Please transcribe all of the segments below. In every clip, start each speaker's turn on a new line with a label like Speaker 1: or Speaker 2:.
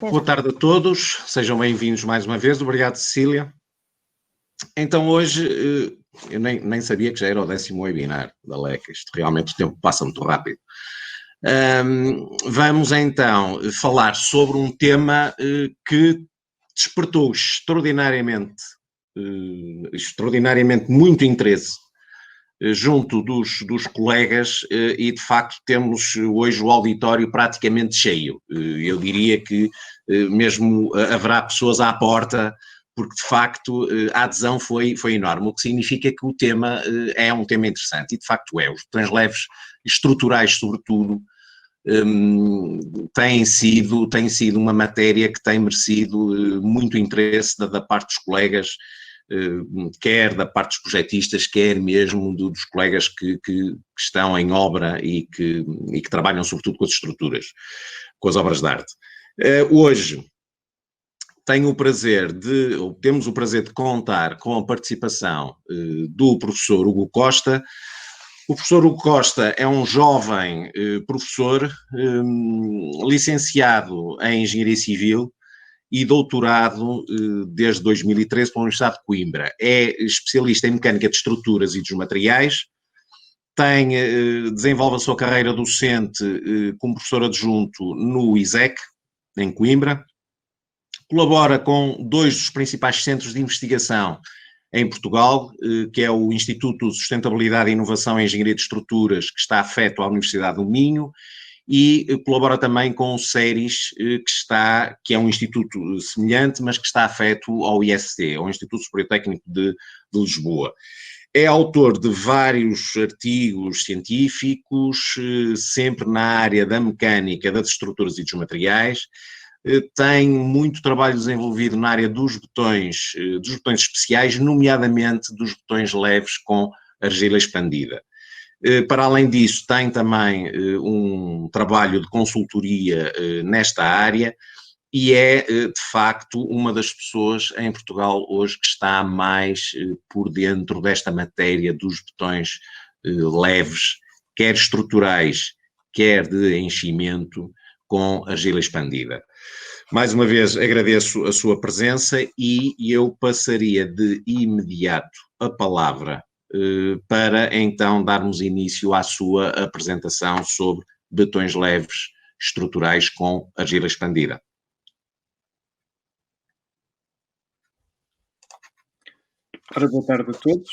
Speaker 1: Boa tarde a todos, sejam bem-vindos mais uma vez. Obrigado, Cecília. Então, hoje, eu nem sabia que já era o 10º webinar da LEC, isto realmente o tempo passa muito rápido. Vamos então falar sobre um tema que despertou extraordinariamente muito interesse junto dos colegas e, de facto, temos hoje o auditório praticamente cheio. Eu diria que mesmo haverá pessoas à porta, porque, de facto, a adesão foi enorme, o que significa que o tema é um tema interessante, e, de facto, é. Os botões leves estruturais, sobretudo, tem sido uma matéria que tem merecido muito interesse da parte dos colegas, quer da parte dos projetistas, quer mesmo dos colegas que estão em obra e que trabalham sobretudo com as estruturas, com as obras de arte. Hoje temos o prazer de contar com a participação do professor Hugo Costa. O professor Hugo Costa é um jovem professor licenciado em Engenharia Civil e doutorado desde 2013 pela Universidade de Coimbra. É especialista em Mecânica de Estruturas e dos Materiais, desenvolve a sua carreira docente como professor adjunto no ISEC, em Coimbra, colabora com dois dos principais centros de investigação em Portugal, que é o Instituto de Sustentabilidade e Inovação em Engenharia de Estruturas, que está afeto à Universidade do Minho, e colabora também com o SERIS, que é um instituto semelhante, mas que está afeto ao IST, ao Instituto Superior Técnico de Lisboa. É autor de vários artigos científicos, sempre na área da mecânica, das estruturas e dos materiais. Tem muito trabalho desenvolvido na área dos botões especiais, nomeadamente dos botões leves com argila expandida. Para além disso, tem também um trabalho de consultoria nesta área e é, de facto, uma das pessoas em Portugal hoje que está mais por dentro desta matéria dos botões leves, quer estruturais, quer de enchimento, com argila expandida. Mais uma vez agradeço a sua presença e eu passaria de imediato a palavra para então darmos início à sua apresentação sobre botões leves estruturais com argila expandida.
Speaker 2: Ora, boa tarde a todos,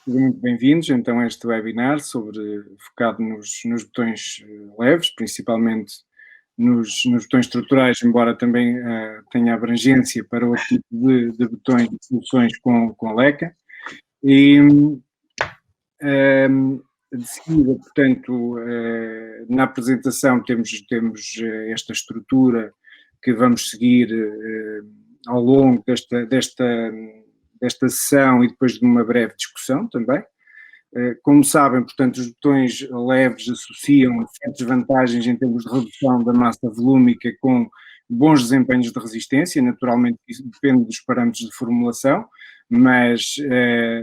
Speaker 2: sejam muito bem-vindos então a este webinar focado nos botões leves, principalmente nos botões estruturais, embora também tenha abrangência para outro tipo de botões e soluções com LECA. E de seguida, portanto, na apresentação temos esta estrutura que vamos seguir ao longo desta sessão e depois de uma breve discussão também. Como sabem, portanto, os botões leves associam certas vantagens em termos de redução da massa volúmica com bons desempenhos de resistência. Naturalmente isso depende dos parâmetros de formulação, mas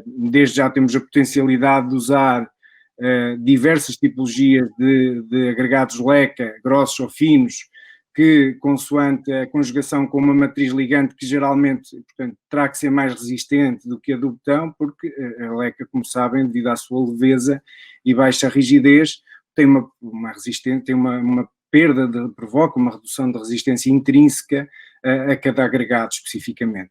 Speaker 2: desde já temos a potencialidade de usar diversas tipologias de agregados LECA, grossos ou finos, que, consoante a conjugação com uma matriz ligante que geralmente, portanto, terá que ser mais resistente do que a do botão, porque a LECA, como sabem, devido à sua leveza e baixa rigidez, tem uma perda, provoca uma redução de resistência intrínseca a cada agregado especificamente.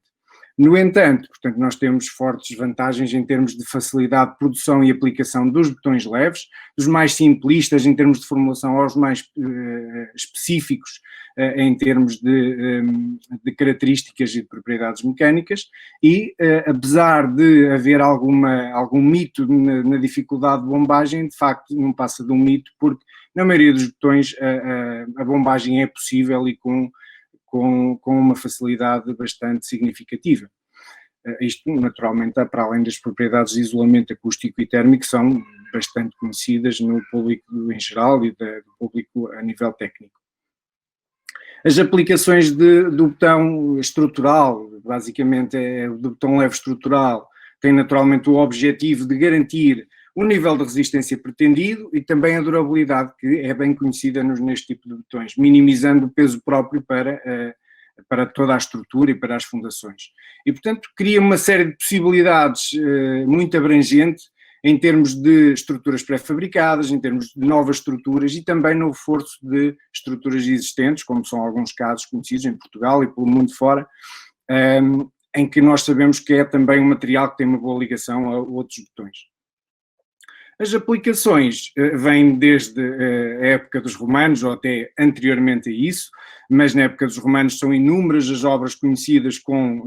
Speaker 2: No entanto, portanto, nós temos fortes vantagens em termos de facilidade de produção e aplicação dos botões leves, dos mais simplistas em termos de formulação aos mais específicos em termos de características e de propriedades mecânicas e, apesar de haver algum mito na dificuldade de bombagem, de facto não passa de um mito, porque na maioria dos botões a bombagem é possível e com uma facilidade bastante significativa. Isto, naturalmente, para além das propriedades de isolamento acústico e térmico, que são bastante conhecidas no público em geral e do público a nível técnico. As aplicações do botão estrutural, basicamente do botão leve estrutural, tem naturalmente o objetivo de garantir o nível de resistência pretendido e também a durabilidade, que é bem conhecida neste tipo de botões, minimizando o peso próprio para para toda a estrutura e para as fundações. E, portanto, cria uma série de possibilidades muito abrangente em termos de estruturas pré-fabricadas, em termos de novas estruturas e também no reforço de estruturas existentes, como são alguns casos conhecidos em Portugal e pelo mundo fora, em que nós sabemos que é também um material que tem uma boa ligação a outros botões. As aplicações vêm desde a época dos romanos, ou até anteriormente a isso, mas na época dos romanos são inúmeras as obras conhecidas com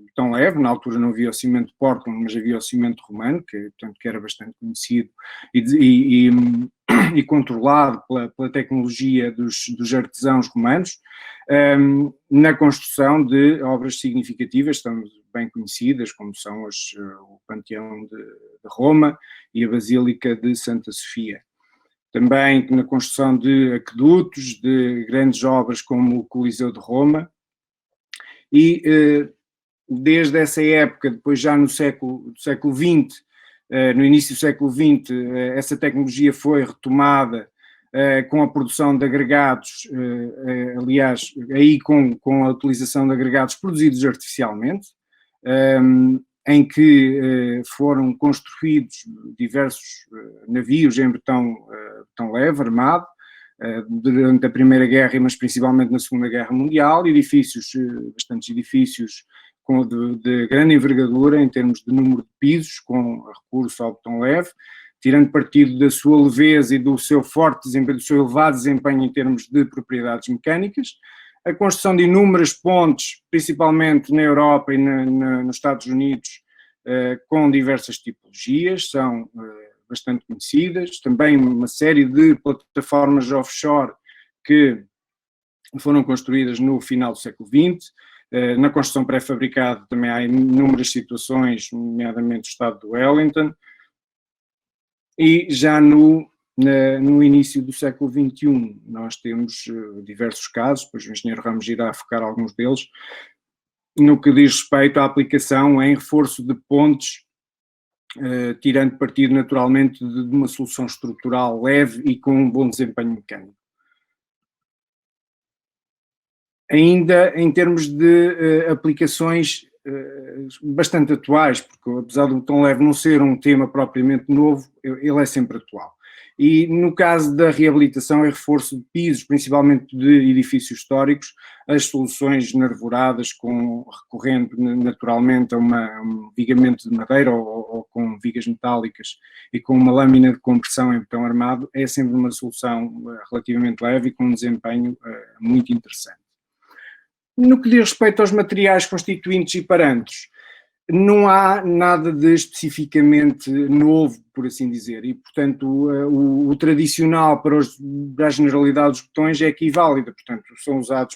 Speaker 2: botão leve. Na altura não havia o cimento Portland, mas havia o cimento romano, portanto, que era bastante conhecido e controlado pela tecnologia dos artesãos romanos, na construção de obras significativas, estamos bem conhecidas, como são o Panteão de Roma e a Basílica de Santa Sofia. Também na construção de aquedutos, de grandes obras como o Coliseu de Roma, e desde essa época, depois já no século XX, no início do século XX, essa tecnologia foi retomada com a produção de agregados, aliás, aí com a utilização de agregados produzidos artificialmente, em que foram construídos diversos navios em betão leve, armado, durante a Primeira Guerra, mas principalmente na Segunda Guerra Mundial, bastantes edifícios de grande envergadura em termos de número de pisos, com recurso ao betão leve, tirando partido da sua leveza e do seu forte desempenho, do seu elevado desempenho em termos de propriedades mecânicas. A construção de inúmeras pontes, principalmente na Europa e nos Estados Unidos, com diversas tipologias, são bastante conhecidas. Também uma série de plataformas offshore que foram construídas no final do século XX. Na construção pré-fabricada também há inúmeras situações, nomeadamente o estado de Wellington. E já no início do século XXI, nós temos diversos casos, depois o engenheiro Ramos irá focar alguns deles, no que diz respeito à aplicação em reforço de pontes, tirando partido naturalmente de uma solução estrutural leve e com um bom desempenho mecânico. Ainda em termos de aplicações bastante atuais, porque apesar do botão leve não ser um tema propriamente novo, ele é sempre atual. E no caso da reabilitação e reforço de pisos, principalmente de edifícios históricos, as soluções nervoradas, recorrendo naturalmente a um vigamento de madeira ou com vigas metálicas e com uma lâmina de compressão em betão armado, é sempre uma solução relativamente leve e com um desempenho muito interessante. No que diz respeito aos materiais constituintes e parâmetros, não há nada de especificamente novo, por assim dizer, e portanto o tradicional para a generalidade dos botões é aqui válido, portanto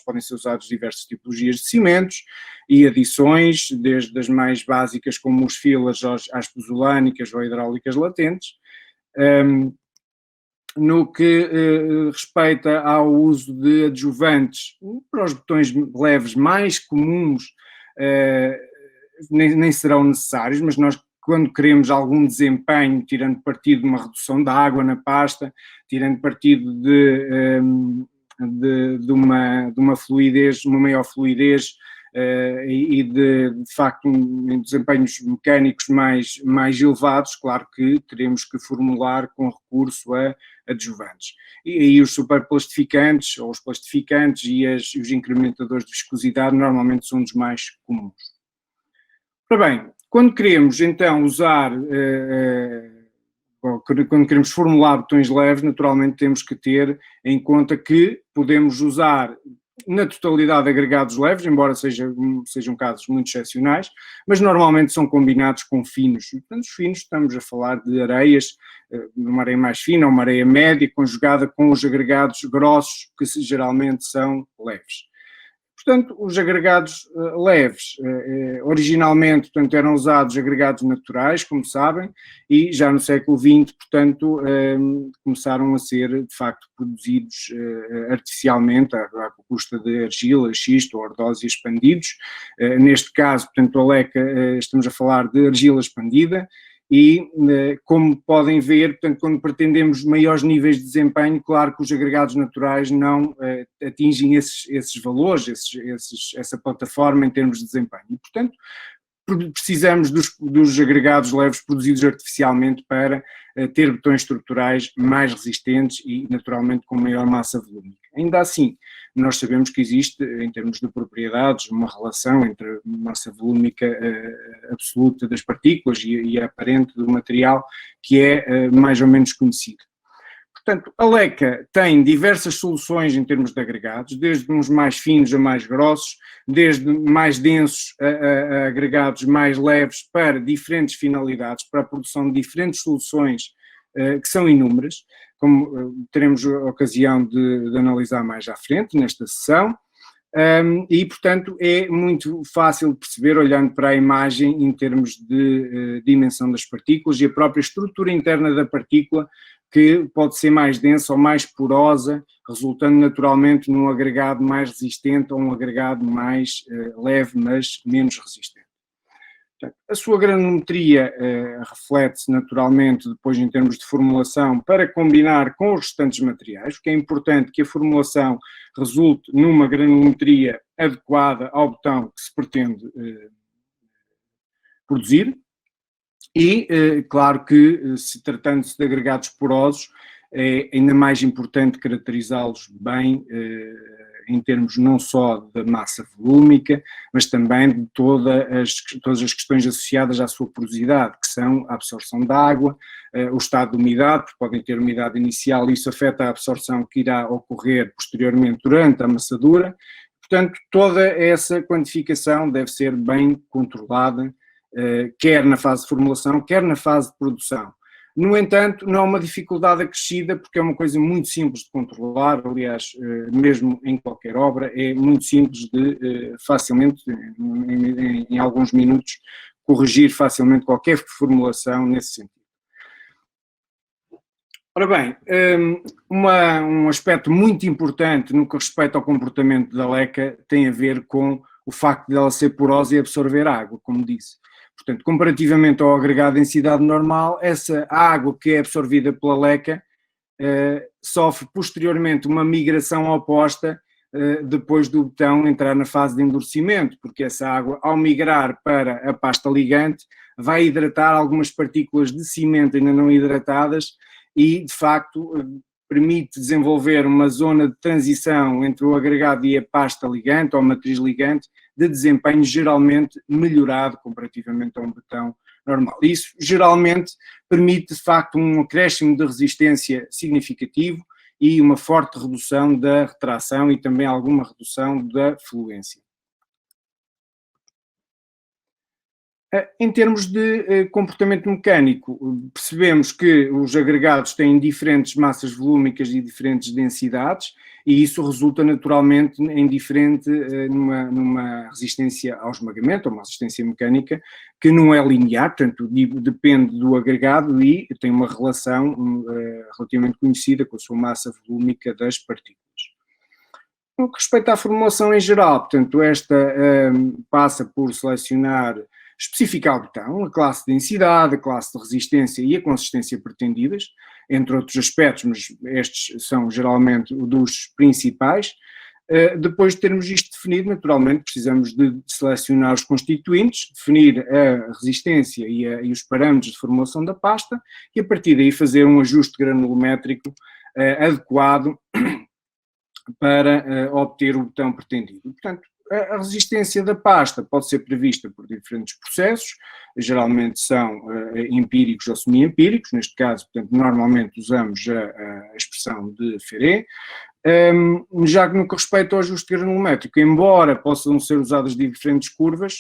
Speaker 2: podem ser usados diversas tipologias de cimentos e adições, desde as mais básicas como os fillers às pozzolânicas ou hidráulicas latentes. No que respeita ao uso de adjuvantes, para os botões leves mais comuns, nem serão necessários, mas nós, quando queremos algum desempenho, tirando partido de uma redução da água na pasta, tirando partido de uma fluidez, uma maior fluidez e de facto desempenhos mecânicos mais elevados, claro que teremos que formular com recurso a adjuvantes. E aí os superplastificantes, ou os plastificantes e os incrementadores de viscosidade normalmente são dos mais comuns. Ora bem, quando queremos então quando queremos formular botões leves, naturalmente temos que ter em conta que podemos usar na totalidade agregados leves, embora sejam casos muito excepcionais, mas normalmente são combinados com finos. Portanto, os finos estamos a falar de areias, uma areia mais fina, uma areia média, conjugada com os agregados grossos, que geralmente são leves. Portanto, os agregados leves, originalmente, portanto, eram usados agregados naturais, como sabem, e já no século XX, portanto, começaram a ser, de facto, produzidos artificialmente, à custa de argila, xisto ou ordósia expandidos. Neste caso, portanto, a Leca, estamos a falar de argila expandida, e, como podem ver, portanto, quando pretendemos maiores níveis de desempenho, claro que os agregados naturais não atingem esses valores, essa plataforma em termos de desempenho. E, portanto, precisamos dos agregados leves produzidos artificialmente para ter botões estruturais mais resistentes e, naturalmente, com maior massa volúmica. Ainda assim, nós sabemos que existe, em termos de propriedades, uma relação entre a massa volúmica absoluta das partículas e a aparente do material que é mais ou menos conhecida. Portanto, a Leica tem diversas soluções em termos de agregados, desde uns mais finos a mais grossos, desde mais densos a agregados mais leves para diferentes finalidades, para a produção de diferentes soluções que são inúmeras, como teremos a ocasião de analisar mais à frente nesta sessão. E, portanto, é muito fácil de perceber, olhando para a imagem, em termos de dimensão das partículas e a própria estrutura interna da partícula, que pode ser mais densa ou mais porosa, resultando naturalmente num agregado mais resistente ou um agregado mais leve, mas menos resistente. Portanto, a sua granulometria reflete-se naturalmente depois em termos de formulação para combinar com os restantes materiais, porque é importante que a formulação resulte numa granulometria adequada ao botão que se pretende produzir. E, claro que, se tratando-se de agregados porosos, é ainda mais importante caracterizá-los bem, em termos não só da massa volúmica, mas também de todas as questões associadas à sua porosidade, que são a absorção da água, o estado de umidade, porque podem ter umidade inicial e isso afeta a absorção que irá ocorrer posteriormente durante a amassadura. Portanto, toda essa quantificação deve ser bem controlada, quer na fase de formulação, quer na fase de produção. No entanto, não é uma dificuldade acrescida, porque é uma coisa muito simples de controlar, aliás, mesmo em qualquer obra, é muito simples de facilmente, em alguns minutos, corrigir facilmente qualquer formulação nesse sentido. Ora bem, um aspecto muito importante no que respeita ao comportamento da Leica tem a ver com o facto de ela ser porosa e absorver água, como disse. Portanto, comparativamente ao agregado de densidade normal, essa água que é absorvida pela Leica sofre posteriormente uma migração oposta depois do botão entrar na fase de endurecimento, porque essa água, ao migrar para a pasta ligante, vai hidratar algumas partículas de cimento ainda não hidratadas e, de facto, permite desenvolver uma zona de transição entre o agregado e a pasta ligante ou a matriz ligante de desempenho geralmente melhorado comparativamente a um botão normal. Isso geralmente permite, de facto, um acréscimo de resistência significativo e uma forte redução da retração e também alguma redução da fluência. Em termos de comportamento mecânico, percebemos que os agregados têm diferentes massas volúmicas e diferentes densidades e isso resulta naturalmente em numa resistência ao esmagamento, ou uma resistência mecânica que não é linear, portanto depende do agregado e tem uma relação relativamente conhecida com a sua massa volúmica das partículas. No que respeita à formulação em geral, portanto esta passa por selecionar, especificar o botão, a classe de densidade, a classe de resistência e a consistência pretendidas, entre outros aspectos, mas estes são geralmente dos principais. Depois de termos isto definido, naturalmente precisamos de selecionar os constituintes, definir a resistência e os parâmetros de formulação da pasta e a partir daí fazer um ajuste granulométrico adequado para obter o botão pretendido. Portanto, a resistência da pasta pode ser prevista por diferentes processos, geralmente são empíricos ou semi-empíricos, neste caso, portanto, normalmente usamos a expressão de Ferré. Já que no que respeita ao ajuste granulométrico, embora possam ser usadas diferentes curvas,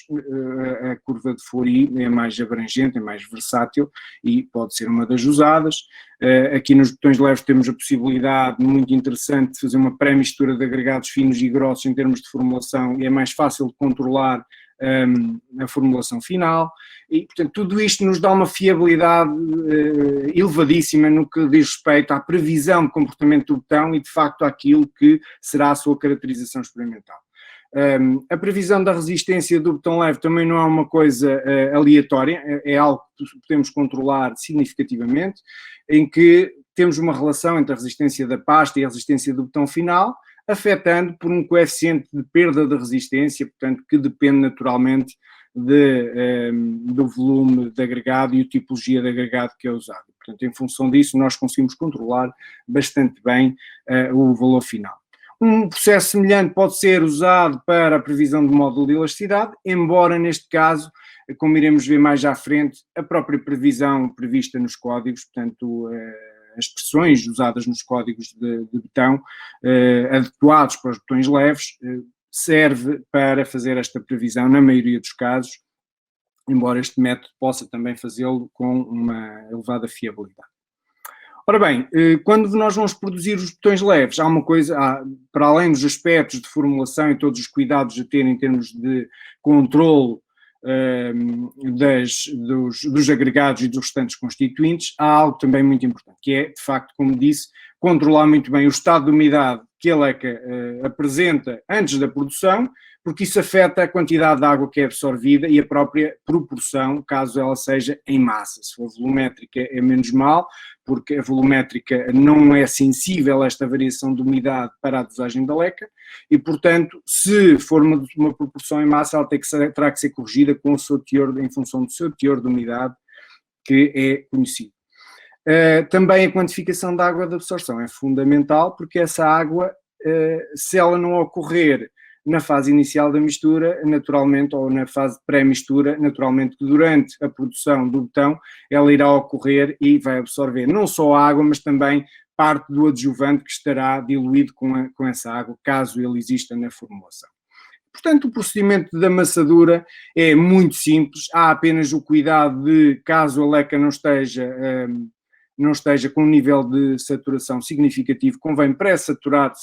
Speaker 2: a curva de Fourier é mais abrangente, é mais versátil e pode ser uma das usadas. Aqui nos botões leves temos a possibilidade muito interessante de fazer uma pré-mistura de agregados finos e grossos em termos de formulação e é mais fácil de controlar a formulação final e, portanto, tudo isto nos dá uma fiabilidade elevadíssima no que diz respeito à previsão de comportamento do botão e, de facto, àquilo que será a sua caracterização experimental. A previsão da resistência do botão leve também não é uma coisa aleatória, é algo que podemos controlar significativamente, em que temos uma relação entre a resistência da pasta e a resistência do botão final, afetando por um coeficiente de perda de resistência, portanto, que depende naturalmente do volume de agregado e a tipologia de agregado que é usado. Portanto, em função disso, nós conseguimos controlar bastante bem o valor final. Um processo semelhante pode ser usado para a previsão de módulo de elasticidade, embora neste caso, como iremos ver mais à frente, a própria previsão prevista nos códigos, portanto, as expressões usadas nos códigos de botão adequados para os botões leves, serve para fazer esta previsão na maioria dos casos, embora este método possa também fazê-lo com uma elevada fiabilidade. Ora bem, quando nós vamos produzir os botões leves, há uma coisa, para além dos aspectos de formulação e todos os cuidados a ter em termos de controle dos agregados e dos restantes constituintes, há algo também muito importante, que é, de facto, como disse, controlar muito bem o estado de umidade que a leca apresenta antes da produção, porque isso afeta a quantidade de água que é absorvida e a própria proporção, caso ela seja em massa. Se for volumétrica é menos mal, porque a volumétrica não é sensível a esta variação de umidade para a dosagem da leca e, portanto, se for uma proporção em massa, ela terá que ser corrigida com o seu teor, em função do seu teor de umidade que é conhecido. Também a quantificação da água de absorção é fundamental, porque essa água, se ela não ocorrer na fase inicial da mistura, naturalmente, ou na fase de pré-mistura, naturalmente, durante a produção do botão, ela irá ocorrer e vai absorver não só a água, mas também parte do adjuvante que estará diluído com essa água, caso ele exista na formulação. Portanto, o procedimento de amassadura é muito simples, há apenas o cuidado de, caso a leca não esteja com um nível de saturação significativo, convém pré-saturar,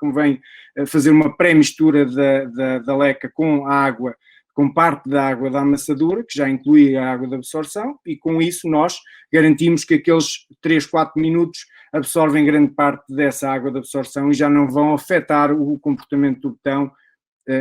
Speaker 2: convém fazer uma pré-mistura da leca com a água, com parte da água da amassadura, que já inclui a água de absorção, e com isso nós garantimos que aqueles 3, 4 minutos absorvem grande parte dessa água de absorção e já não vão afetar o comportamento do botão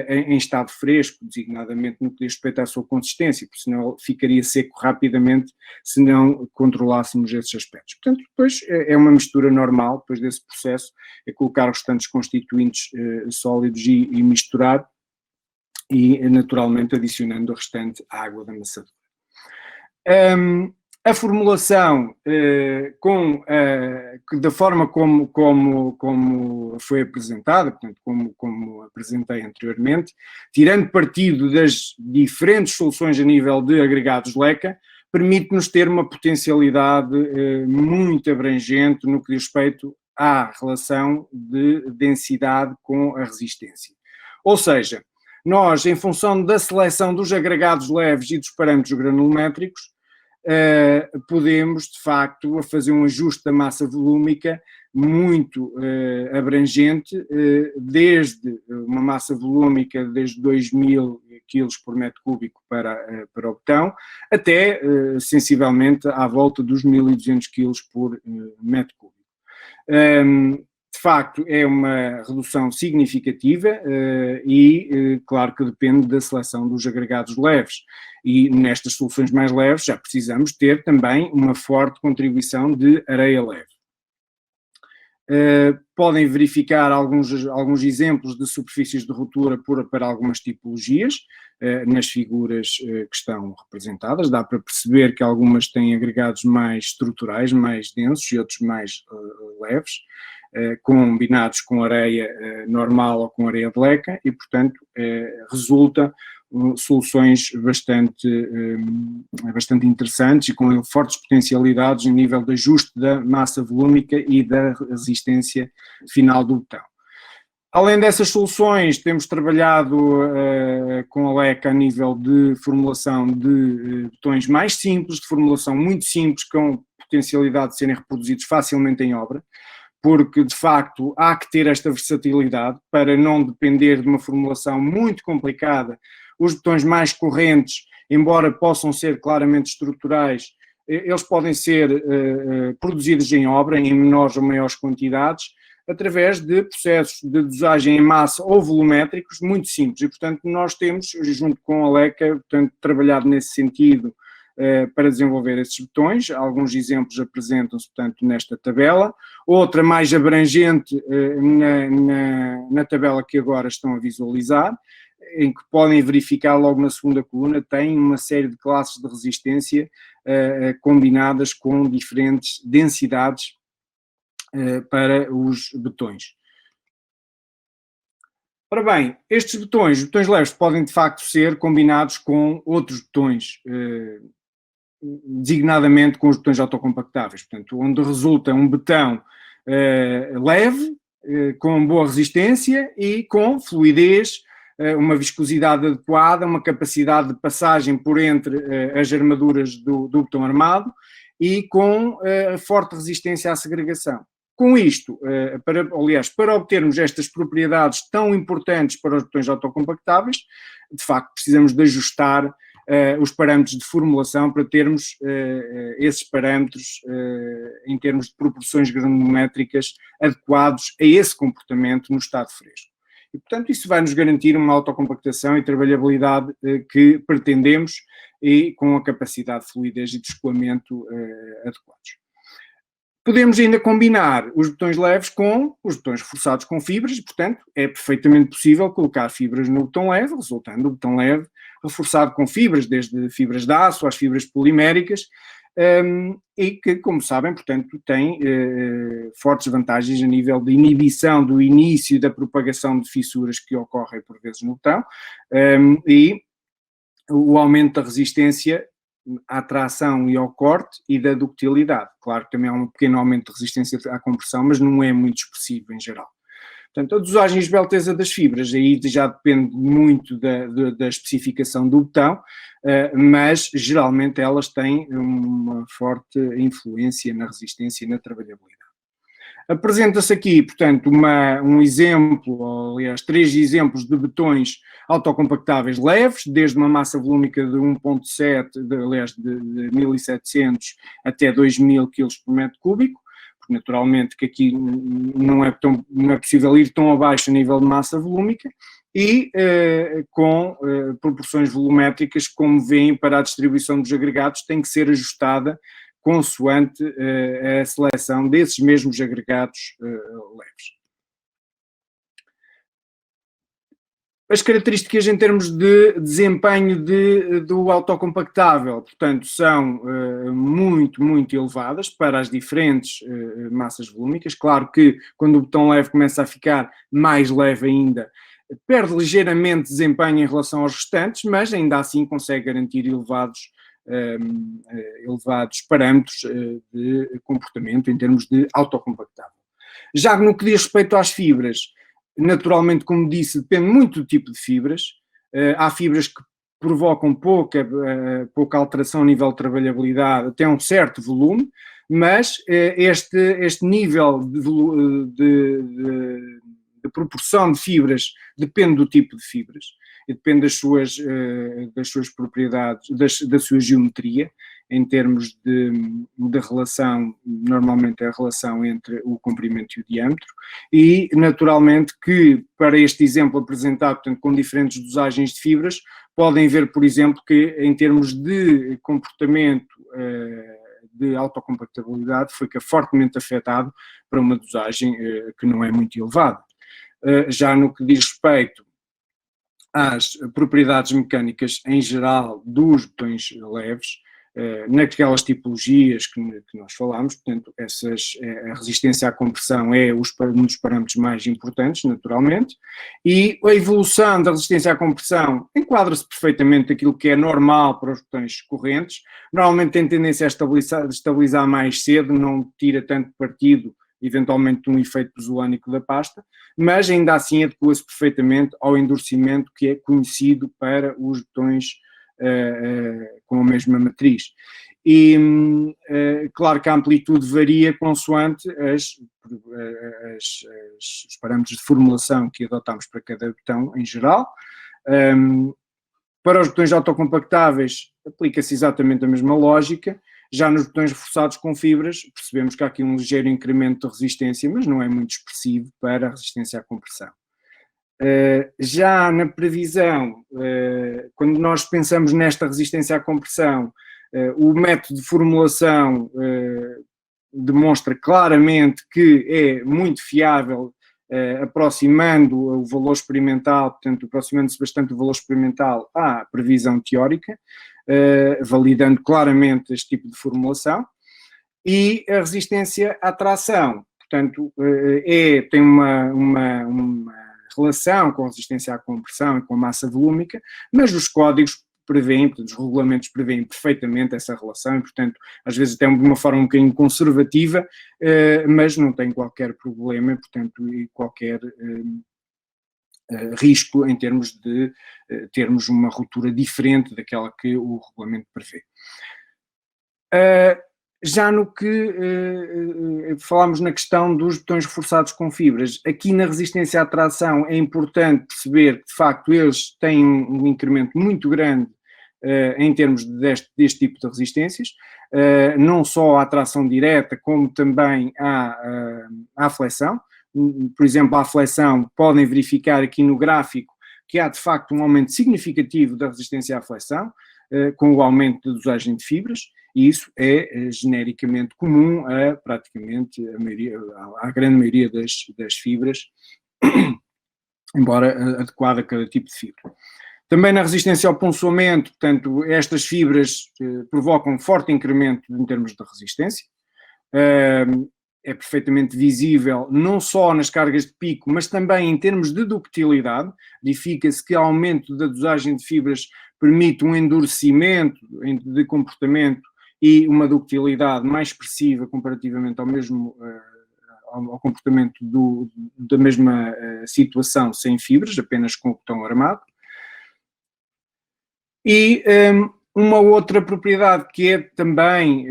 Speaker 2: em estado fresco, designadamente no que diz respeito à sua consistência, porque senão ficaria seco rapidamente se não controlássemos esses aspectos. Portanto, depois é uma mistura normal, depois desse processo, é colocar os restantes constituintes sólidos e misturar, e naturalmente adicionando a restante água da amassadura. A formulação, da forma como foi apresentada, portanto, como apresentei anteriormente, tirando partido das diferentes soluções a nível de agregados leca, permite-nos ter uma potencialidade muito abrangente no que diz respeito à relação de densidade com a resistência. Ou seja, nós, em função da seleção dos agregados leves e dos parâmetros granulométricos, podemos, de facto, fazer um ajuste da massa volúmica muito abrangente, desde uma massa volúmica desde 2.000 kg por metro cúbico para o botão, até sensivelmente à volta dos 1.200 kg por metro cúbico. De facto, é uma redução significativa e, claro que depende da seleção dos agregados leves. E nestas soluções mais leves já precisamos ter também uma forte contribuição de areia leve. Podem verificar alguns exemplos de superfícies de ruptura para algumas tipologias nas figuras que estão representadas. Dá para perceber que algumas têm agregados mais estruturais, mais densos e outros mais leves, combinados com areia normal ou com areia de leca e, portanto, resulta soluções bastante interessantes e com fortes potencialidades em nível de ajuste da massa volúmica e da resistência final do botão. Além dessas soluções, temos trabalhado com a leca a nível de formulação de botões mais simples, de formulação muito simples, com potencialidade de serem reproduzidos facilmente em obra, porque, de facto, há que ter esta versatilidade para não depender de uma formulação muito complicada. Os botões mais correntes, embora possam ser claramente estruturais, eles podem ser produzidos em obra, em menores ou maiores quantidades, através de processos de dosagem em massa ou volumétricos muito simples. E, portanto, nós temos, junto com a LECA, portanto, trabalhado nesse sentido para desenvolver esses botões. Alguns exemplos apresentam-se, portanto, nesta tabela. Outra mais abrangente na tabela que agora estão a visualizar, em que podem verificar logo na segunda coluna, tem uma série de classes de resistência combinadas com diferentes densidades para os botões. Ora bem, estes botões, os botões leves, podem de facto ser combinados com outros botões, designadamente com os botões autocompactáveis, portanto, onde resulta um botão leve, com boa resistência e com fluidez, uma viscosidade adequada, uma capacidade de passagem por entre as armaduras do botão armado e com forte resistência à segregação. Com isto, para obtermos estas propriedades tão importantes para os botões autocompactáveis, de facto precisamos de ajustar os parâmetros de formulação para termos esses parâmetros em termos de proporções granulométricas adequados a esse comportamento no estado fresco. E, portanto, isso vai nos garantir uma autocompactação e trabalhabilidade que pretendemos e com a capacidade de fluidez e de escoamento adequados. Podemos ainda combinar os botões leves com os botões reforçados com fibras, e, portanto, é perfeitamente possível colocar fibras no botão leve, resultando o botão leve reforçado com fibras, desde fibras de aço às fibras poliméricas, e que, como sabem, portanto, tem fortes vantagens a nível de inibição do início da propagação de fissuras que ocorrem por vezes no botão, e o aumento da resistência à tração e ao corte e da ductilidade. Claro que também há um pequeno aumento de resistência à compressão, mas não é muito expressivo em geral. Portanto, a dosagem e esbelteza das fibras, aí já depende muito da especificação do botão, mas geralmente elas têm uma forte influência na resistência e na trabalhabilidade. Apresenta-se aqui, portanto, um exemplo, ou, aliás, 3 exemplos de botões autocompactáveis leves, desde uma massa volúmica de 1.7, aliás, de 1700 até 2000 kg por metro cúbico, porque naturalmente que aqui não é possível ir tão abaixo a nível de massa volúmica, e com proporções volumétricas, como veem, para a distribuição dos agregados, tem que ser ajustada consoante a seleção desses mesmos agregados leves. As características em termos de desempenho do autocompactável, portanto, são muito, muito elevadas para as diferentes massas volúmicas. Claro que quando o botão leve começa a ficar mais leve ainda, perde ligeiramente desempenho em relação aos restantes, mas ainda assim consegue garantir elevados parâmetros de comportamento em termos de autocompactável. Já no que diz respeito às fibras, naturalmente, como disse, depende muito do tipo de fibras. Há fibras que provocam pouca alteração a nível de trabalhabilidade, até um certo volume, mas este nível de proporção de fibras depende do tipo de fibras e depende das suas propriedades, da sua geometria, em termos de relação, normalmente é a relação entre o comprimento e o diâmetro, e naturalmente que para este exemplo apresentado, portanto, com diferentes dosagens de fibras, podem ver, por exemplo, que em termos de comportamento de autocompactabilidade fica fortemente afetado para uma dosagem que não é muito elevada. Já no que diz respeito às propriedades mecânicas em geral dos botões leves, naquelas tipologias que nós falámos, portanto, a resistência à compressão é um dos parâmetros mais importantes, naturalmente, e a evolução da resistência à compressão enquadra-se perfeitamente aquilo que é normal para os botões correntes. Normalmente tem tendência a estabilizar mais cedo, não tira tanto partido eventualmente de um efeito pozolânico da pasta, mas ainda assim adequa-se perfeitamente ao endurecimento que é conhecido para os botões com a mesma matriz. E claro que a amplitude varia consoante os parâmetros de formulação que adotamos para cada botão em geral. Para os botões autocompactáveis aplica-se exatamente a mesma lógica, Já nos botões reforçados com fibras, percebemos que há aqui um ligeiro incremento de resistência, mas não é muito expressivo para a resistência à compressão. Já na previsão, quando nós pensamos nesta resistência à compressão, o método de formulação demonstra claramente que é muito fiável, aproximando o valor experimental, portanto, aproximando-se bastante do valor experimental à previsão teórica, validando claramente este tipo de formulação. E a resistência à tração, portanto, tem uma relação com a resistência à compressão e com a massa volúmica, mas os códigos prevêem, portanto, os regulamentos prevêem perfeitamente essa relação e, portanto, às vezes até de uma forma um bocadinho conservativa, mas não tem qualquer problema, portanto, e qualquer risco em termos de termos uma ruptura diferente daquela que o regulamento prevê. Já no que falámos na questão dos botões reforçados com fibras, aqui na resistência à tração é importante perceber que, de facto, eles têm um incremento muito grande em termos deste tipo de resistências, não só à tração direta, como também à flexão. Por exemplo, à flexão, podem verificar aqui no gráfico que há, de facto, um aumento significativo da resistência à flexão, com o aumento da dosagem de fibras, e isso é genericamente comum a praticamente à grande maioria das fibras, embora adequada a cada tipo de fibra. Também na resistência ao ponçoamento, portanto, estas fibras provocam forte incremento em termos de resistência. É perfeitamente visível não só nas cargas de pico, mas também em termos de ductilidade. Verifica-se que o aumento da dosagem de fibras permite um endurecimento de comportamento e uma ductilidade mais expressiva comparativamente ao comportamento da mesma situação sem fibras, apenas com o botão armado. E uma outra propriedade que é também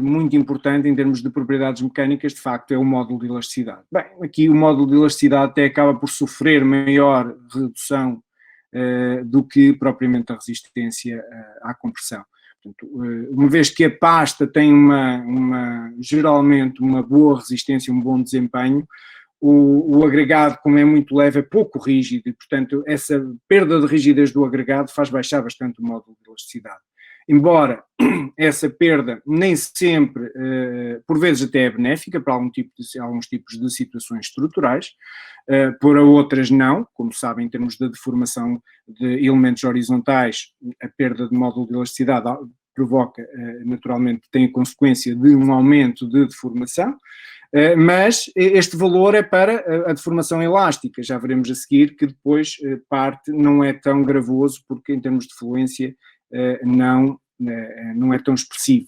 Speaker 2: muito importante em termos de propriedades mecânicas, de facto, é o módulo de elasticidade. Bem, aqui o módulo de elasticidade até acaba por sofrer maior redução do que propriamente a resistência à compressão. Portanto, uma vez que a pasta tem geralmente uma boa resistência, um bom desempenho, o agregado, como é muito leve, é pouco rígido e, portanto, essa perda de rigidez do agregado faz baixar bastante o módulo de elasticidade. Embora essa perda nem sempre, por vezes até é benéfica para alguns tipos de situações estruturais, por outras não, como sabem, em termos de deformação de elementos horizontais, a perda de módulo de elasticidade provoca, naturalmente, tem a consequência de um aumento de deformação, mas este valor é para a deformação elástica, já veremos a seguir que depois não é tão gravoso porque em termos de fluência não é tão expressivo.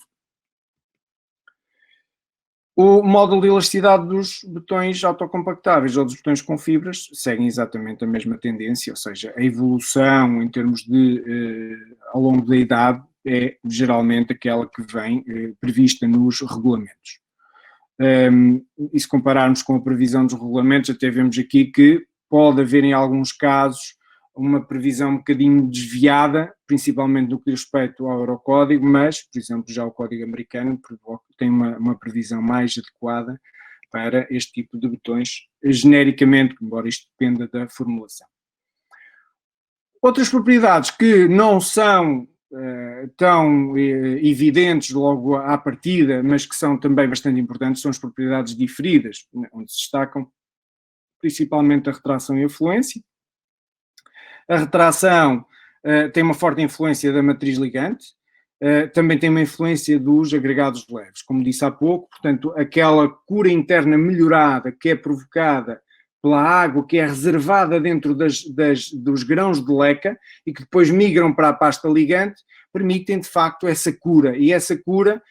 Speaker 2: O módulo de elasticidade dos botões autocompactáveis ou dos botões com fibras seguem exatamente a mesma tendência, ou seja, a evolução em termos de ao longo da idade é geralmente aquela que vem prevista nos regulamentos. E se compararmos com a previsão dos regulamentos, até vemos aqui que pode haver em alguns casos uma previsão um bocadinho desviada, principalmente no que diz respeito ao Eurocódigo, mas, por exemplo, já o Código americano tem uma previsão mais adequada para este tipo de botões, genericamente, embora isto dependa da formulação. Outras propriedades que não são tão evidentes logo à partida, mas que são também bastante importantes, são as propriedades diferidas, onde se destacam principalmente a retração e a fluência. A retração tem uma forte influência da matriz ligante, também tem uma influência dos agregados leves, como disse há pouco, portanto, aquela cura interna melhorada que é provocada pela água que é reservada dentro dos grãos de leca e que depois migram para a pasta ligante, permitem de facto essa cura, e essa cura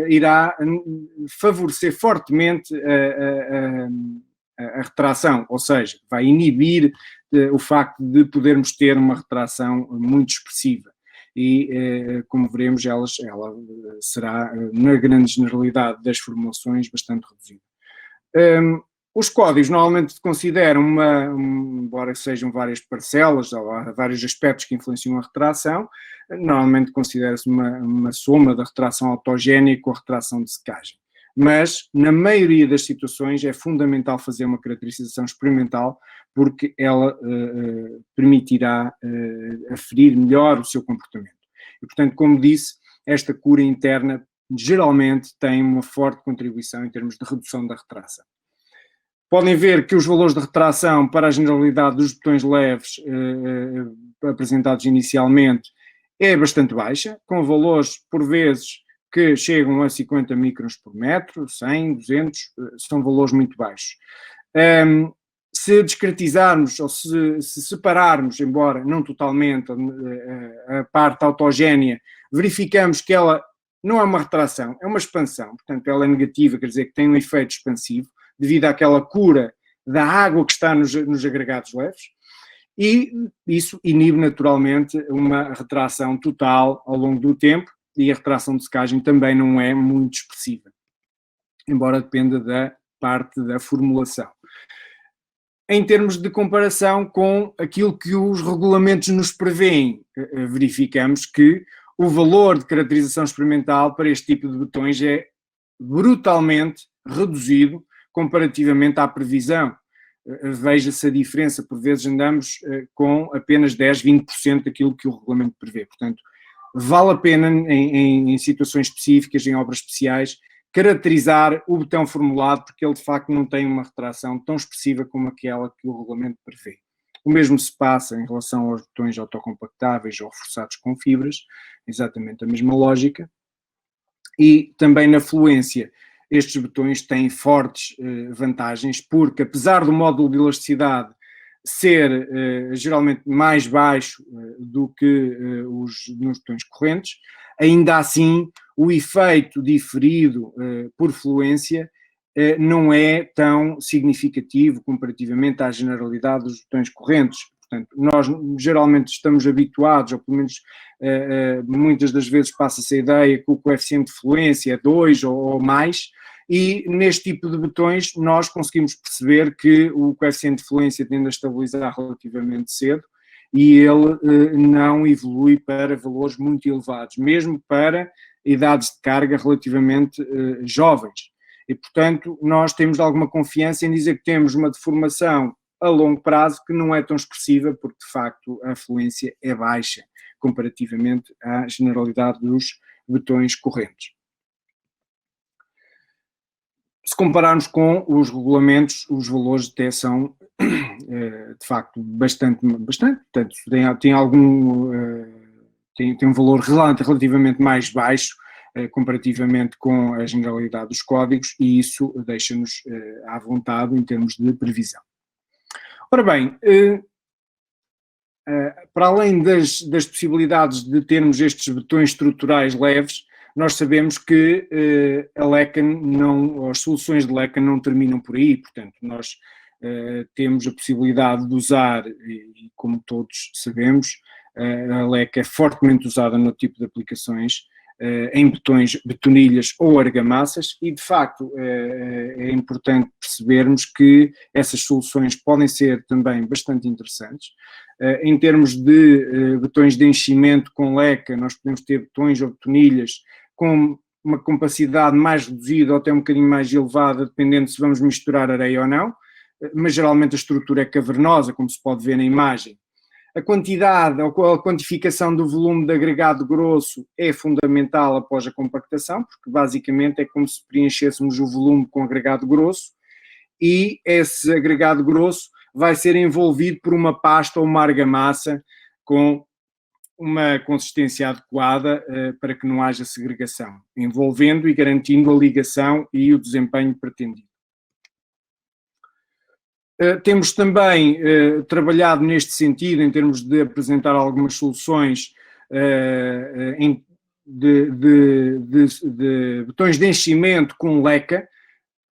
Speaker 2: irá favorecer fortemente a retração, ou seja, vai inibir o facto de podermos ter uma retração muito expressiva. E, como veremos, ela será, na grande generalidade das formulações, bastante reduzida. Os códigos normalmente consideram embora sejam várias parcelas, ou há vários aspectos que influenciam a retração, normalmente considera-se uma soma da retração autogénica com a retração de secagem. Mas, na maioria das situações, é fundamental fazer uma caracterização experimental, porque ela permitirá aferir melhor o seu comportamento. E, portanto, como disse, esta cura interna geralmente tem uma forte contribuição em termos de redução da retração. Podem ver que os valores de retração para a generalidade dos botões leves apresentados inicialmente é bastante baixa, com valores, por vezes, que chegam a 50 microns por metro, 100, 200, são valores muito baixos. Se discretizarmos ou se separarmos, embora não totalmente, a parte autogénia, verificamos que ela não é uma retração, é uma expansão, portanto ela é negativa, quer dizer que tem um efeito expansivo, devido àquela cura da água que está nos agregados leves, e isso inibe naturalmente uma retração total ao longo do tempo, e a retração de secagem também não é muito expressiva, embora dependa da parte da formulação. Em termos de comparação com aquilo que os regulamentos nos prevêem, verificamos que o valor de caracterização experimental para este tipo de botões é brutalmente reduzido comparativamente à previsão. Veja-se a diferença, por vezes andamos com apenas 10, 20% daquilo que o regulamento prevê. Portanto, vale a pena, em situações específicas, em obras especiais, caracterizar o botão formulado, porque ele de facto não tem uma retração tão expressiva como aquela que o regulamento prevê. O mesmo se passa em relação aos botões autocompactáveis ou reforçados com fibras, exatamente a mesma lógica. E também na fluência, estes botões têm fortes vantagens, porque apesar do módulo de elasticidade ser geralmente mais baixo do que nos botões correntes, ainda assim o efeito diferido por fluência não é tão significativo comparativamente à generalidade dos botões correntes. Portanto, nós geralmente estamos habituados, ou pelo menos muitas das vezes passa-se a ideia que o coeficiente de fluência é 2 ou mais, e neste tipo de botões nós conseguimos perceber que o coeficiente de fluência tende a estabilizar relativamente cedo e ele não evolui para valores muito elevados, mesmo para idades de carga relativamente jovens. E, portanto, nós temos alguma confiança em dizer que temos uma deformação a longo prazo que não é tão expressiva, porque, de facto, a fluência é baixa comparativamente à generalidade dos botões correntes. Se compararmos com os regulamentos, os valores até são, de facto, bastante, portanto, tem um valor relativamente mais baixo comparativamente com a generalidade dos códigos, e isso deixa-nos à vontade em termos de previsão. Ora bem, para além das possibilidades de termos estes botões estruturais leves, nós sabemos que a LECAN as soluções de LECAN não terminam por aí, portanto, nós temos a possibilidade de usar, e como todos sabemos, a LECA é fortemente usada no tipo de aplicações, em betonilhas ou argamassas, e de facto é importante percebermos que essas soluções podem ser também bastante interessantes. Em termos de betões de enchimento com LECA, nós podemos ter betões ou betonilhas com uma capacidade mais reduzida ou até um bocadinho mais elevada, dependendo se vamos misturar areia ou não, mas geralmente a estrutura é cavernosa, como se pode ver na imagem. A quantidade ou a quantificação do volume de agregado grosso é fundamental após a compactação, porque basicamente é como se preenchêssemos o volume com agregado grosso, e esse agregado grosso vai ser envolvido por uma pasta ou uma argamassa com uma consistência adequada para que não haja segregação, envolvendo e garantindo a ligação e o desempenho pretendido. Temos também trabalhado neste sentido, em termos de apresentar algumas soluções de botões de enchimento com LECA,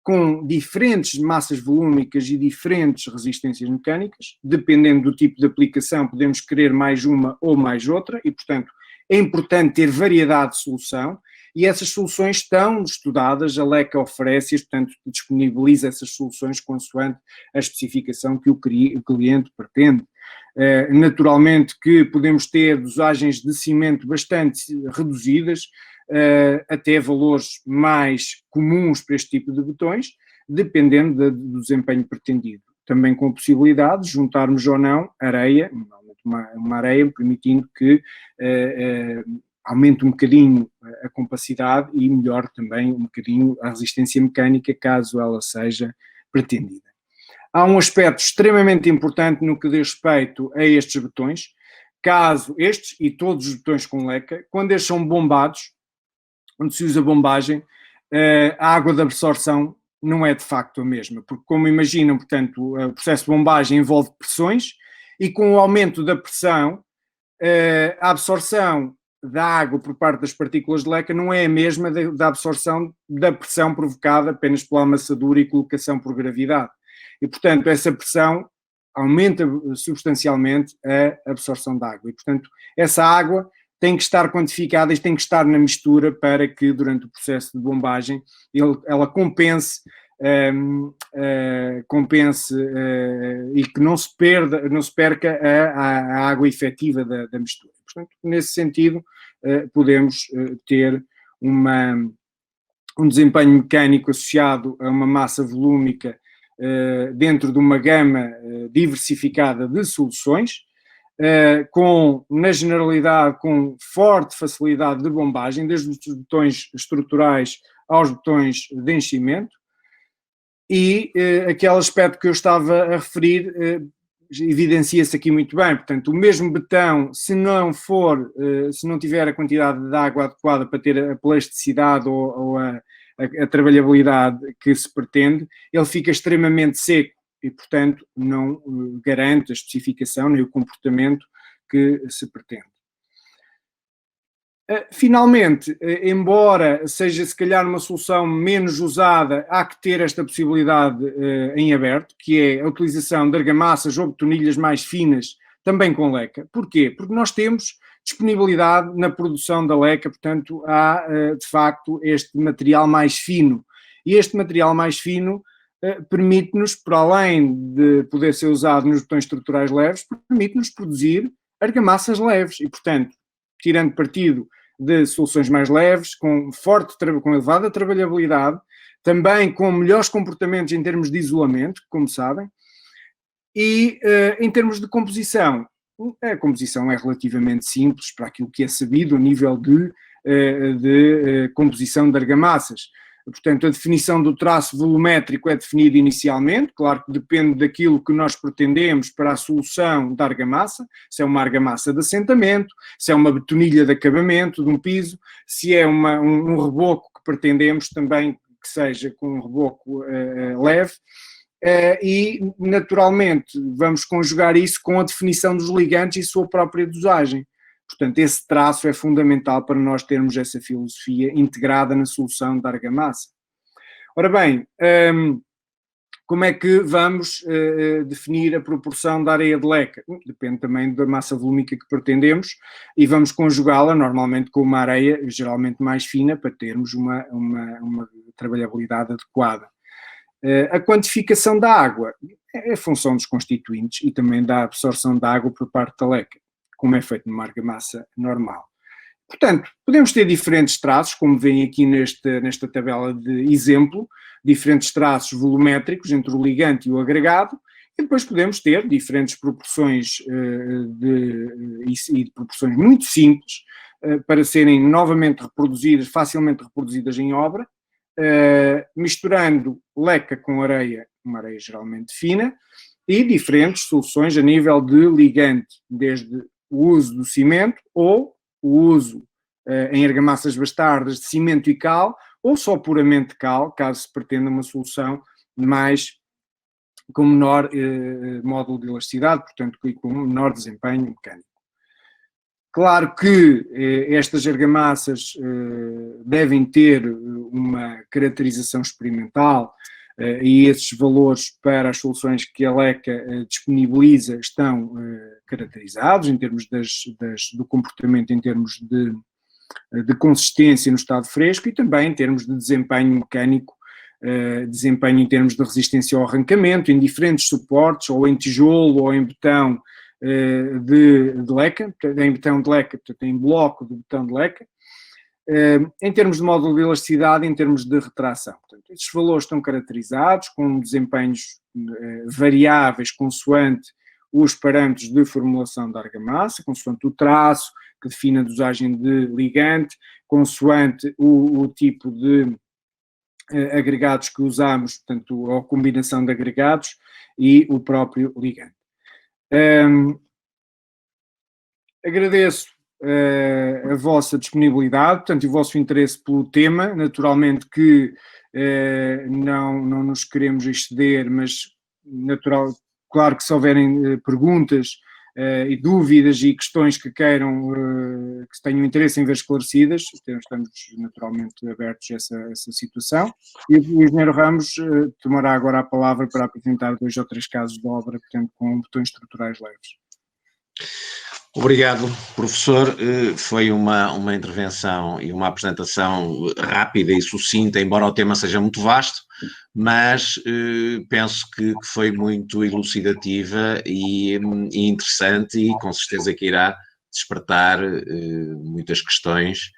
Speaker 2: com diferentes massas volúmicas e diferentes resistências mecânicas. Dependendo do tipo de aplicação, podemos querer mais uma ou mais outra, e, portanto, é importante ter variedade de solução. e essas soluções estão estudadas, a LECA oferece-as, portanto disponibiliza essas soluções consoante a especificação que o cliente pretende. Naturalmente que podemos ter dosagens de cimento bastante reduzidas, até valores mais comuns para este tipo de betões, dependendo do desempenho pretendido. Também com a possibilidade de juntarmos ou não areia, uma areia, permitindo que aumente um bocadinho a compacidade e melhore também um bocadinho a resistência mecânica, caso ela seja pretendida. Há um aspecto extremamente importante no que diz respeito a estes betões, caso estes e todos os betões com leca, quando eles são bombados, onde se usa bombagem, a água de absorção não é de facto a mesma, porque como imaginam, portanto, o processo de bombagem envolve pressões e com o aumento da pressão, a absorção da água por parte das partículas de leca não é a mesma da absorção da pressão provocada apenas pela amassadura e colocação por gravidade. E, portanto, essa pressão aumenta substancialmente a absorção da água. E, portanto, essa água tem que estar quantificada e tem que estar na mistura para que, durante o processo de bombagem, ela compense e que não se perca a água efetiva da mistura. Portanto, nesse sentido, podemos ter um desempenho mecânico associado a uma massa volúmica dentro de uma gama diversificada de soluções, na generalidade, com forte facilidade de bombagem, desde os botões estruturais aos botões de enchimento, e aquele aspecto que eu estava a referir evidencia-se aqui muito bem. Portanto, o mesmo betão, se não tiver a quantidade de água adequada para ter a plasticidade ou a trabalhabilidade que se pretende, ele fica extremamente seco e, portanto, não garante a especificação nem o comportamento que se pretende. Finalmente, embora seja se calhar uma solução menos usada, há que ter esta possibilidade em aberto, que é a utilização de argamassas ou betonilhas mais finas, também com leca. Porquê? Porque nós temos disponibilidade na produção da leca, portanto há de facto este material mais fino. E este material mais fino permite-nos, para além de poder ser usado nos betões estruturais leves, permite-nos produzir argamassas leves e, portanto, tirando partido de soluções mais leves, com elevada trabalhabilidade, também com melhores comportamentos em termos de isolamento, como sabem, e em termos de composição. A composição é relativamente simples para aquilo que é sabido a nível de composição de argamassas. Portanto, a definição do traço volumétrico é definida inicialmente, claro que depende daquilo que nós pretendemos para a solução da argamassa, se é uma argamassa de assentamento, se é uma betonilha de acabamento de um piso, se é um reboco que pretendemos também que seja com um reboco leve, e naturalmente vamos conjugar isso com a definição dos ligantes e sua própria dosagem. Portanto, esse traço é fundamental para nós termos essa filosofia integrada na solução da argamassa. Ora bem, como é que vamos definir a proporção da areia de leca? Depende também da massa volúmica que pretendemos e vamos conjugá-la normalmente com uma areia geralmente mais fina para termos uma trabalhabilidade adequada. A quantificação da água é função dos constituintes e também da absorção da água por parte da leca, como é feito numa argamassa normal. Portanto, podemos ter diferentes traços, como veem aqui nesta tabela de exemplo, diferentes traços volumétricos entre o ligante e o agregado, e depois podemos ter diferentes proporções de proporções muito simples para serem novamente reproduzidas, facilmente reproduzidas em obra, misturando leca com areia, uma areia geralmente fina, e diferentes soluções a nível de ligante, desde o uso do cimento ou o uso em argamassas bastardas de cimento e cal, ou só puramente cal, caso se pretenda uma solução com menor módulo de elasticidade, portanto com menor desempenho mecânico. Claro que estas argamassas devem ter uma caracterização experimental e esses valores para as soluções que a LECA disponibiliza estão caracterizados em termos do comportamento, em termos de de consistência no estado fresco e também em termos de desempenho mecânico, desempenho em termos de resistência ao arrancamento, em diferentes suportes, ou em tijolo, ou em betão de leca, em betão de leca, portanto em bloco de betão de leca, em termos de módulo de elasticidade, em termos de retração. Portanto, estes valores estão caracterizados com desempenhos variáveis consoante os parâmetros de formulação da argamassa, consoante o traço, que define a dosagem de ligante, consoante o tipo de agregados que usamos, portanto, a combinação de agregados e o próprio ligante. Agradeço a vossa disponibilidade, portanto, e o vosso interesse pelo tema. Naturalmente que não nos queremos exceder, mas claro que se houverem perguntas e dúvidas e questões que queiram, que tenham interesse em ver esclarecidas, estamos naturalmente abertos a essa situação. E o engenheiro Ramos tomará agora a palavra para apresentar 2 ou 3 casos de obra, portanto, com botões estruturais leves.
Speaker 1: Obrigado, professor. Foi uma intervenção e uma apresentação rápida e sucinta, embora o tema seja muito vasto, mas penso que foi muito elucidativa e interessante e com certeza que irá despertar muitas questões,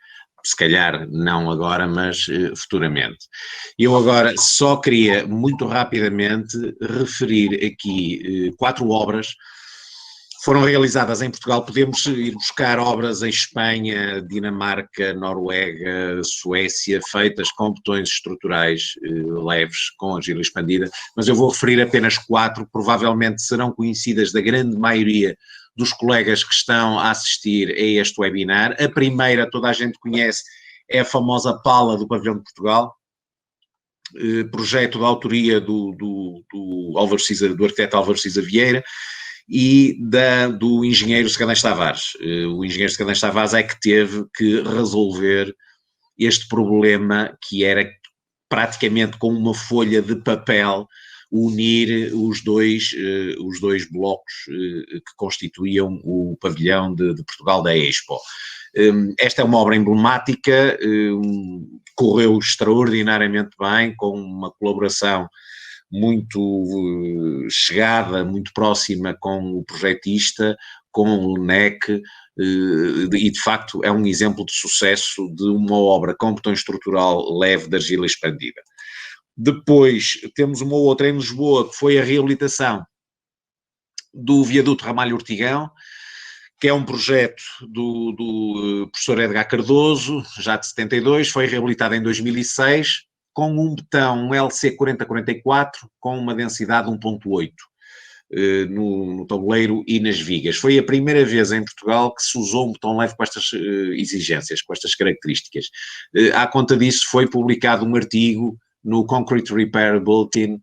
Speaker 1: se calhar não agora, mas futuramente. Eu agora só queria muito rapidamente referir aqui 4 obras foram realizadas em Portugal. Podemos ir buscar obras em Espanha, Dinamarca, Noruega, Suécia, feitas com botões estruturais leves, com argila expandida, mas eu vou referir apenas 4, provavelmente serão conhecidas da grande maioria dos colegas que estão a assistir a este webinar. A primeira, toda a gente conhece, é a famosa pala do pavilhão de Portugal, projeto de autoria do arquiteto Álvaro Cisa Vieira, e do engenheiro Secadães Tavares. O engenheiro Secadães Tavares é que teve que resolver este problema, que era praticamente com uma folha de papel unir os dois blocos que constituíam o pavilhão de Portugal da Expo. Esta é uma obra emblemática, correu extraordinariamente bem, com uma colaboração muito chegada, muito próxima com o projetista, com o LNEC, e de facto é um exemplo de sucesso de uma obra com botão estrutural leve de argila expandida. Depois temos uma outra em Lisboa, que foi a reabilitação do viaduto Ramalho Ortigão, que é um projeto do professor Edgar Cardoso, já de 72, foi reabilitado em 2006, com um betão, um LC 4044, com uma densidade 1.8 no tabuleiro e nas vigas. Foi a primeira vez em Portugal que se usou um betão leve com estas exigências, com estas características. À conta disso, foi publicado um artigo no Concrete Repair Bulletin,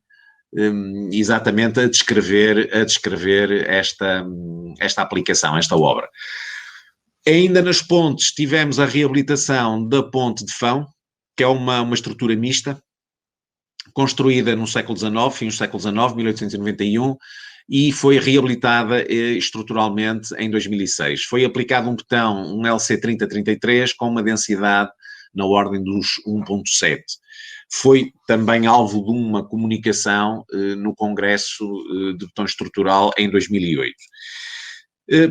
Speaker 1: exatamente a descrever esta aplicação, esta obra. Ainda nas pontes tivemos a reabilitação da ponte de Fão, que é uma estrutura mista, construída no século XIX, fim do século XIX, 1891, e foi reabilitada estruturalmente em 2006. Foi aplicado um betão, um LC 3033, com uma densidade na ordem dos 1.7. Foi também alvo de uma comunicação no Congresso de Betão Estrutural em 2008.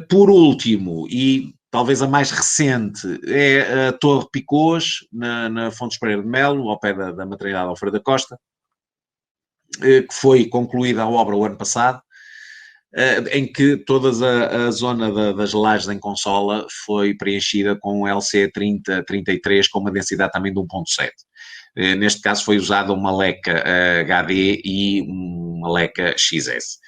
Speaker 1: Por último, e talvez a mais recente, é a Torre Picôs, na Fontes Pereira de Melo, ao pé da maternidade Alfredo da Costa, que foi concluída a obra o ano passado, em que toda a zona das lajes em consola foi preenchida com um LC 3033 com uma densidade também de 1.7. Neste caso foi usada uma leca HD e uma leca XS.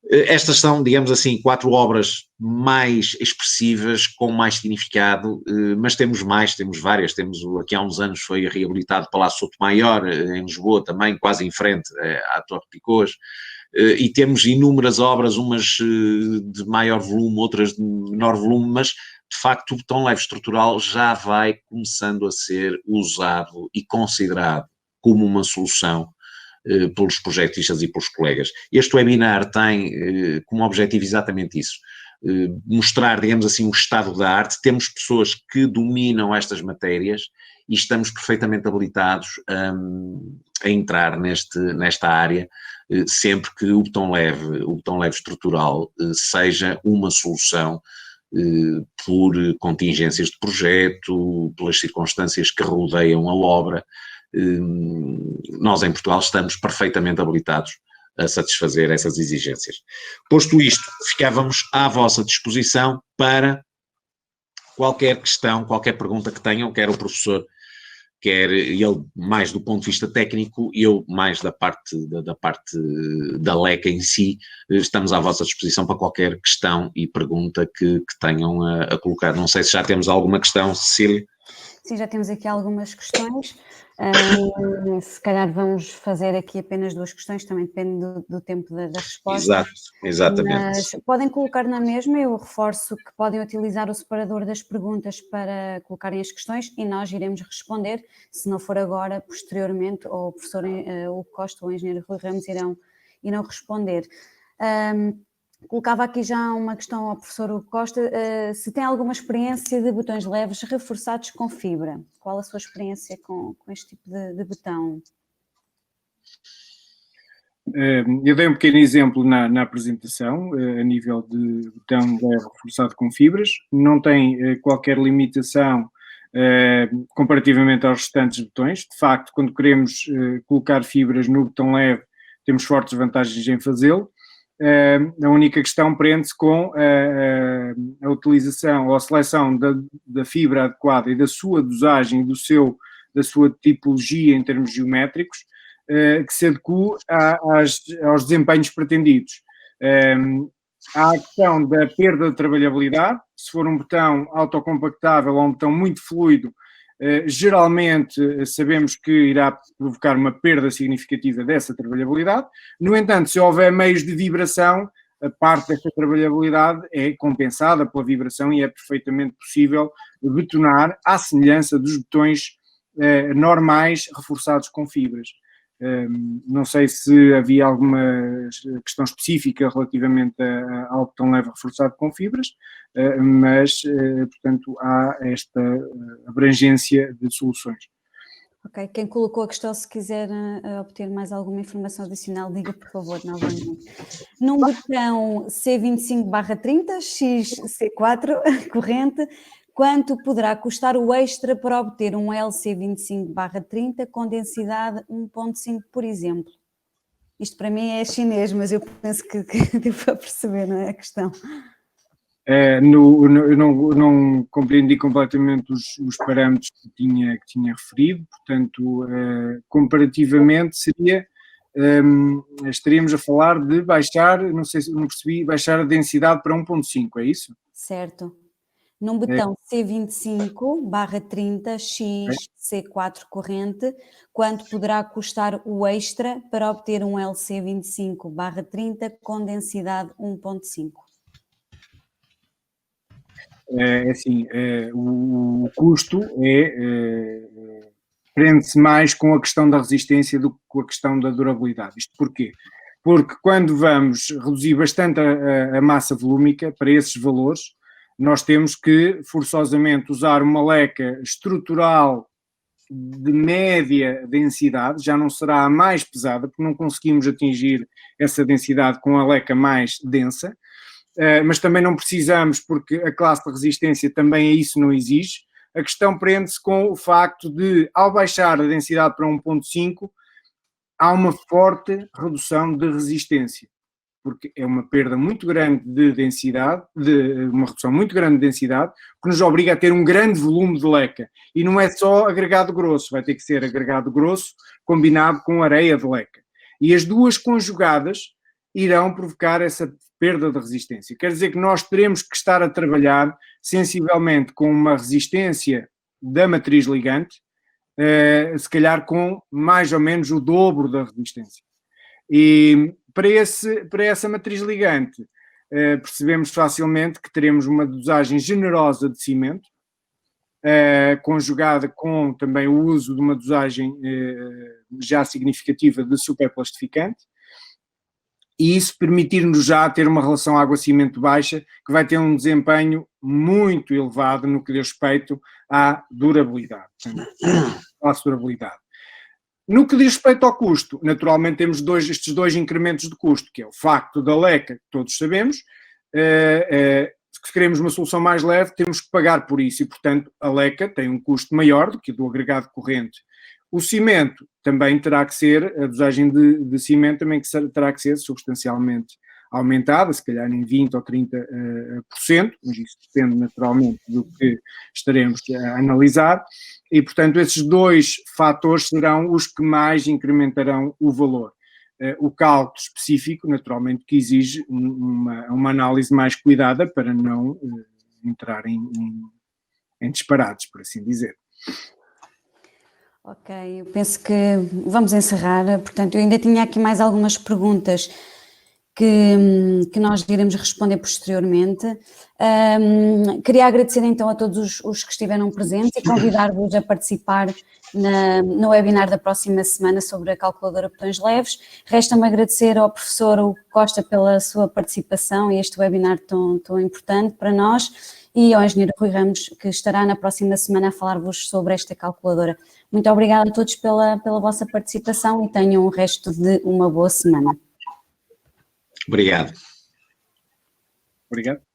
Speaker 1: Estas são, digamos assim, 4 obras mais expressivas, com mais significado, mas temos várias. Temos, aqui há uns anos foi reabilitado o Palácio Sotomayor, em Lisboa também, quase em frente à Torre Picôs, e temos inúmeras obras, umas de maior volume, outras de menor volume, mas de facto o betão leve estrutural já vai começando a ser usado e considerado como uma solução pelos projetistas e pelos colegas. Este webinar tem como objetivo exatamente isso, mostrar, digamos assim, o estado da arte. Temos pessoas que dominam estas matérias e estamos perfeitamente habilitados a entrar nesta área, sempre que o botão leve estrutural seja uma solução por contingências de projeto, pelas circunstâncias que rodeiam a obra. Nós em Portugal estamos perfeitamente habilitados a satisfazer essas exigências. Posto isto, ficávamos à vossa disposição para qualquer questão, qualquer pergunta que tenham, quer o professor, quer ele mais do ponto de vista técnico, eu mais da parte da LECA em si. Estamos à vossa disposição para qualquer questão e pergunta que tenham a colocar. Não sei se já temos alguma questão, Cecília.
Speaker 3: Sim, já temos aqui algumas questões. Se calhar vamos fazer aqui apenas 2 questões, também depende do tempo da resposta.
Speaker 1: Exatamente.
Speaker 3: Mas podem colocar na mesma, eu reforço que podem utilizar o separador das perguntas para colocarem as questões e nós iremos responder. Se não for agora, posteriormente, ou o professor Hugo Costa ou o engenheiro Rui Ramos irão responder. Colocava aqui já uma questão ao professor Hugo Costa, se tem alguma experiência de botões leves reforçados com fibra. Qual a sua experiência com este tipo de botão?
Speaker 2: Eu dei um pequeno exemplo na apresentação, a nível de botão leve reforçado com fibras. Não tem qualquer limitação comparativamente aos restantes botões. De facto, quando queremos colocar fibras no botão leve, temos fortes vantagens em fazê-lo. A única questão prende-se com a utilização ou a seleção da fibra adequada e da sua dosagem, da sua tipologia em termos geométricos, que se adequa aos desempenhos pretendidos. Há a questão da perda de trabalhabilidade. Se for um botão autocompactável ou um botão muito fluido, geralmente sabemos que irá provocar uma perda significativa dessa trabalhabilidade. No entanto, se houver meios de vibração, a parte dessa trabalhabilidade é compensada pela vibração e é perfeitamente possível betonar à semelhança dos botões normais reforçados com fibras. Não sei se havia alguma questão específica relativamente ao botão leve reforçado com fibras, mas, portanto, há esta abrangência de soluções.
Speaker 3: Ok, quem colocou a questão, se quiser obter mais alguma informação adicional, diga por favor novamente. Num botão C25/30, XC4, corrente, quanto poderá custar o extra para obter um LC25/30 com densidade 1.5, por exemplo? Isto para mim é chinês, mas eu penso que devo perceber, não é a questão.
Speaker 2: Eu não compreendi completamente os parâmetros que tinha referido, portanto, comparativamente estaríamos a falar de baixar, não sei se não percebi, baixar a densidade para 1.5, é isso?
Speaker 3: Certo. Num botão C25/30 XC4 corrente, quanto poderá custar o extra para obter um LC25/30 com densidade 1.5?
Speaker 2: O custo prende-se mais com a questão da resistência do que com a questão da durabilidade. Isto porquê? Porque quando vamos reduzir bastante a massa volúmica para esses valores, nós temos que forçosamente usar uma leca estrutural de média densidade, já não será a mais pesada, porque não conseguimos atingir essa densidade com a leca mais densa, mas também não precisamos, porque a classe de resistência também a isso não exige. A questão prende-se com o facto de, ao baixar a densidade para 1.5, há uma forte redução de resistência, porque é uma perda muito grande de densidade, uma redução muito grande de densidade, que nos obriga a ter um grande volume de leca. E não é só agregado grosso, vai ter que ser agregado grosso combinado com areia de leca. E as duas conjugadas irão provocar essa perda de resistência. Quer dizer que nós teremos que estar a trabalhar sensivelmente com uma resistência da matriz ligante, se calhar com mais ou menos o dobro da resistência. E para essa matriz ligante, percebemos facilmente que teremos uma dosagem generosa de cimento, conjugada com também o uso de uma dosagem já significativa de superplastificante, e isso permitir-nos já ter uma relação água-cimento baixa, que vai ter um desempenho muito elevado no que diz respeito à durabilidade. No que diz respeito ao custo, naturalmente temos estes dois incrementos de custo, que é o facto da LECA, que todos sabemos, se queremos uma solução mais leve, temos que pagar por isso e, portanto, a LECA tem um custo maior do que o do agregado corrente. O cimento também terá que ser, a dosagem de cimento também terá que ser substancialmente aumentada, se calhar em 20% ou 30%, mas isso depende naturalmente do que estaremos a analisar, e, portanto, esses dois fatores serão os que mais incrementarão o valor. O cálculo específico, naturalmente, que exige uma análise mais cuidada para não entrar em disparates, por assim dizer.
Speaker 3: Ok, eu penso que vamos encerrar. Portanto, eu ainda tinha aqui mais algumas perguntas que nós iremos responder posteriormente. Queria agradecer então a todos os que estiveram presentes e convidar-vos a participar no webinar da próxima semana sobre a calculadora Botões Leves. Resta-me agradecer ao professor Hugo Costa pela sua participação e este webinar tão importante para nós, e ao engenheiro Rui Ramos, que estará na próxima semana a falar-vos sobre esta calculadora. Muito obrigada a todos pela vossa participação e tenham o resto de uma boa semana.
Speaker 1: Obrigado.
Speaker 2: Obrigado.